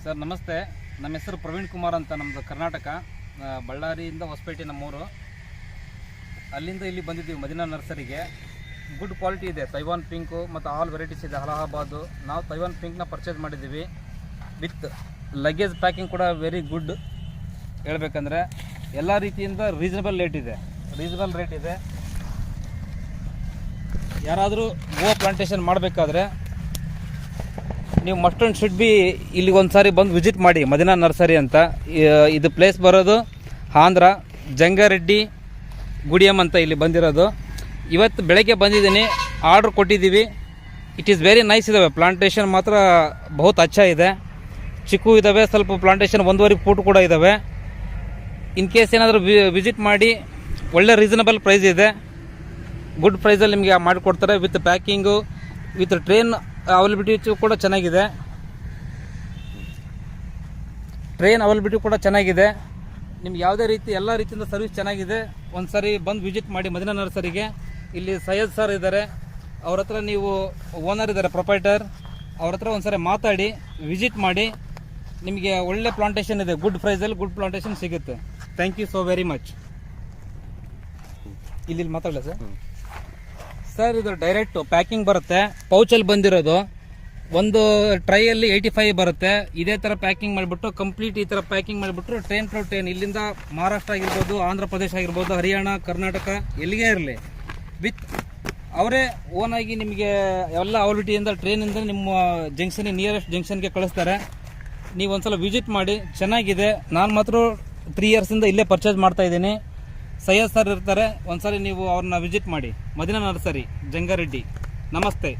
Sir ನಮಸ್ತೆ. ನಮ್ಮ ಹೆಸರು ಪ್ರವೀಣ್ ಕುಮಾರ್ ಅಂತ. ನಮ್ಮದು ಕರ್ನಾಟಕ, ಬಳ್ಳಾರಿಯಿಂದ ಹೊಸಪೇಟೆ ನಮ್ಮೂರು. ಅಲ್ಲಿಂದ ಇಲ್ಲಿ ಬಂದಿದ್ದೀವಿ ಮದೀನಾ ನರ್ಸರಿಗೆ. ಗುಡ್ ಕ್ವಾಲಿಟಿ ಇದೆ. ತೈವಾನ್ ಪಿಂಕು ಮತ್ತು ಆಲ್ ವೆರೈಟೀಸ್ ಇದೆ. ಅಲಹಾಬಾದು. ನಾವು ತೈವಾನ್ ಪಿಂಕ್ನ ಪರ್ಚೇಸ್ ಮಾಡಿದ್ದೀವಿ. ವಿತ್ ಲಗೇಜ್ ಪ್ಯಾಕಿಂಗ್ ಕೂಡ ವೆರಿ ಗುಡ್. ಹೇಳ್ಬೇಕಂದ್ರೆ ಎಲ್ಲ ರೀತಿಯಿಂದ ರೀಸನಬಲ್ ರೇಟ್ ಇದೆ. ಯಾರಾದರೂ ಗೋವಾ ಪ್ಲಾಂಟೇಶನ್ ಮಾಡಬೇಕಾದ್ರೆ ನೀವು ಮಸ್ಟ್ ಆ್ಯಂಡ್ ಶುಡ್ ಬಿ ಇಲ್ಲಿ ಒಂದು ಸಾರಿ ಬಂದು ವಿಸಿಟ್ ಮಾಡಿ. ಮದೀನಾ ನರ್ಸರಿ ಅಂತ. ಇದು ಪ್ಲೇಸ್ ಬರೋದು ಆಂಧ್ರ, ಜಂಗಾರೆಡ್ಡಿ ಗುಡಿಯಂ ಅಂತ ಇಲ್ಲಿ ಬಂದಿರೋದು. ಇವತ್ತು ಬೆಳಗ್ಗೆ ಬಂದಿದ್ದೀನಿ, ಆರ್ಡ್ರ್ ಕೊಟ್ಟಿದ್ದೀವಿ. ಇಟ್ ಈಸ್ ವೆರಿ ನೈಸ್ ಇದ್ದಾವೆ. ಪ್ಲಾಂಟೇಶನ್ ಮಾತ್ರ ಬಹುತ್ ಅಚ್ಚ ಇದೆ. ಚಿಕ್ಕು ಇದ್ದಾವೆ, ಸ್ವಲ್ಪ ಪ್ಲಾಂಟೇಶನ್ 1.5 ಫೂಟ್ ಕೂಡ ಇದ್ದಾವೆ. ಇನ್ ಕೇಸ್ ಏನಾದರೂ ವಿಸಿಟ್ ಮಾಡಿ. ಒಳ್ಳೆ ರೀಸನಬಲ್ ಪ್ರೈಸ್ ಇದೆ. ಗುಡ್ ಪ್ರೈಸಲ್ಲಿ ನಿಮಗೆ ಮಾಡಿಕೊಡ್ತಾರೆ. With packing, with train availability ಕೂಡ ಚೆನ್ನಾಗಿದೆ. ನಿಮ್ಗೆ ಯಾವುದೇ ರೀತಿ ಎಲ್ಲ ರೀತಿಯಿಂದ ಸರ್ವಿಸ್ ಚೆನ್ನಾಗಿದೆ. ಒಂದು ಸಾರಿ ಬಂದು ವಿಸಿಟ್ ಮಾಡಿ ಮದೀನಾ ನರ್ಸರಿಗೆ. ಇಲ್ಲಿ ಸೈಯದ್ ಸರ್ ಇದ್ದಾರೆ, ಅವ್ರ ಹತ್ರ ನೀವು ಓನರ್ ಇದ್ದಾರೆ, ಪ್ರೊಪೈಟರ್. ಅವ್ರ ಹತ್ರ ಒಂದು ಸಾರಿ ಮಾತಾಡಿ ವಿಸಿಟ್ ಮಾಡಿ. ನಿಮಗೆ ಒಳ್ಳೆ ಪ್ಲಾಂಟೇಶನ್ ಇದೆ. ಗುಡ್ ಪ್ರೈಸಲ್ಲಿ ಗುಡ್ ಪ್ಲಾಂಟೇಶನ್ ಸಿಗುತ್ತೆ. Thank you so very much. ಇಲ್ಲಿ ಮಾತಾಡಲ ಸರ್, ಇದು ಡೈರೆಕ್ಟ್ ಪ್ಯಾಕಿಂಗ್ ಬರುತ್ತೆ. ಪೌಚಲ್ಲಿ ಬಂದಿರೋದು. ಒಂದು ಟ್ರೈಯಲ್ಲಿ 85 ಬರುತ್ತೆ. ಇದೇ ಥರ ಪ್ಯಾಕಿಂಗ್ ಮಾಡಿಬಿಟ್ಟು ಕಂಪ್ಲೀಟ್ ಈ ಥರ ಪ್ಯಾಕಿಂಗ್ ಮಾಡಿಬಿಟ್ರು ಟ್ರೈನ್ ಟು ಟ್ರೈನ್, ಇಲ್ಲಿಂದ ಮಹಾರಾಷ್ಟ್ರ ಆಗಿರ್ಬೋದು, ಆಂಧ್ರ ಪ್ರದೇಶ ಆಗಿರ್ಬೋದು, ಹರಿಯಾಣ, ಕರ್ನಾಟಕ, ಎಲ್ಲಿಗೆ ಇರಲಿ ವಿತ್ ಅವರೇ ಓನಾಗಿ ನಿಮಗೆ ಎಲ್ಲ ಅವೈಲಬಿಲಿಟಿಯಿಂದ ಟ್ರೈನಿಂದ ನಿಮ್ಮ ಜಂಕ್ಷನ್, ನಿಯರೆಸ್ಟ್ ಜಂಕ್ಷನ್ಗೆ ಕಳಿಸ್ತಾರೆ. ನೀವು ಒಂದ್ಸಲ ವಿಸಿಟ್ ಮಾಡಿ. ಚೆನ್ನಾಗಿದೆ. ನಾನು ಮಾತ್ರ 3 ಇಯರ್ಸಿಂದ ಇಲ್ಲೇ ಪರ್ಚೇಸ್ ಮಾಡ್ತಾ ಇದ್ದೀನಿ. ಸೈಯದ್ ಸರ್ ಇರ್ತಾರೆ. ಒಂದ್ಸಲ ನೀವು ಅವ್ರನ್ನ ವಿಸಿಟ್ ಮಾಡಿ. ಮದೀನಾ ನರ್ಸರಿ, ಜಂಗಾರೆಡ್ಡಿ. ನಮಸ್ತೆ.